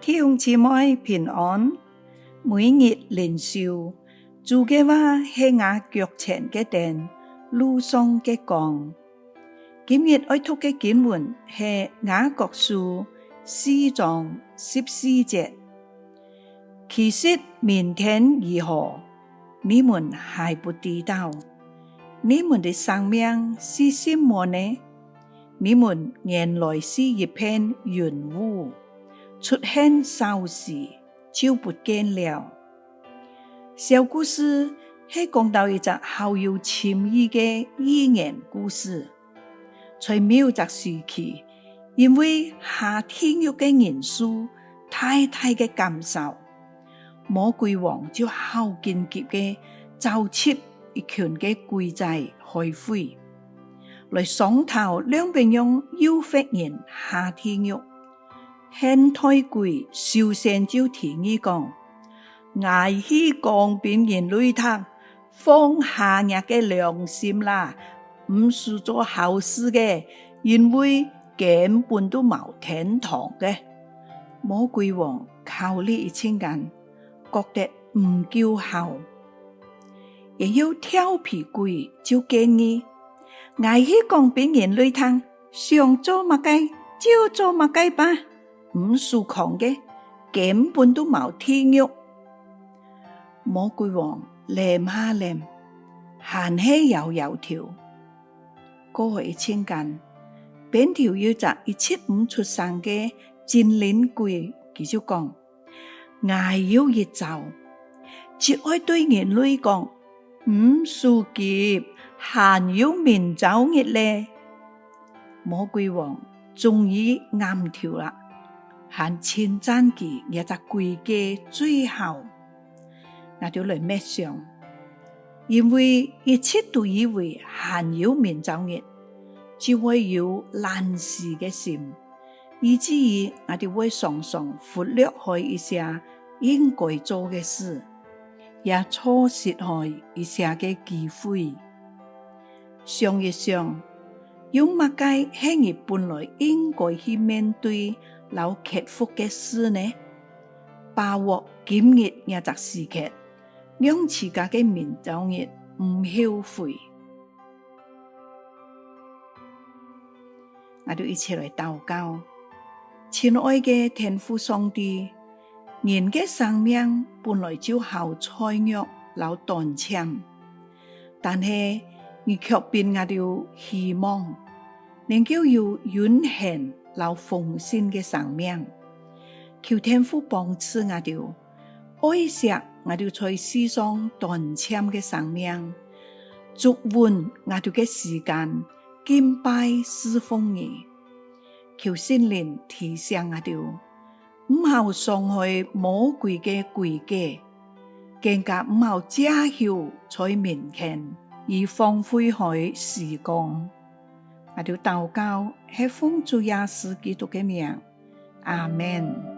弟兄姊妹平安，每日靈修，主嘅話係我腳前嘅燈，路上嘅光。今日愛讀嘅經文係雅各書4章14節。其實明天如何，你們還不知道。你們的生命是什麼呢？你們原來是一片雲霧，出現稍時就不見了。小故事係講到一則好有禪意嘅寓言故事。在某個時期，因為下地獄嘅人數大大嘅減少，魔鬼王就好緊急嘅召集一群嘅鬼仔開會，來商討兩邊用誘惑人下地獄。現代鬼首先就提議講：我去講俾人類聽，放下你嘅良心啦！唔是做好事嘅，因為根本都冇天堂嘅。魔鬼王考慮一陣間，覺得唔夠好，也有調皮鬼就建議：我去講俾人類聽，想做乜嘅就做乜嘅吧，唔屬狂嘅，根本都冇地獄。魔鬼王諗下諗，還係搖搖頭。過去一陣間，邊條有隻一切唔出聲嘅精靈鬼，佢就講：我有一招，只愛對人類講，唔屬急，還有明早日咧。魔鬼王終於啱條啦，還稱讚佢一隻鬼嘅最後，我就來默想。因為一切都以為還有明早日，就會有懶惰嘅心，以至於我哋會常常忽略開一些應該做嘅事，也錯失開一些嘅機會。想一想，有乜嘢係你本來應該去面對、老克服嘅事呢？把握今日一隻時刻，讓自家嘅明早日唔後悔。我哋一齊來禱告。親愛嘅天父上帝，人嘅生命本來就好脆弱、老短暫，但係你卻俾我哋希望，能夠有永恆、老豐盛嘅生命。求天父幫助我哋，愛惜我哋在世上短暫嘅生命，足穩我哋嘅時間，敬拜侍奉你。求聖靈提醒我哋，唔好傷害魔鬼嘅詭計，更加唔好假僥在面前而荒廢開時光。我哋禱告係奉主耶穌基督嘅名，阿們。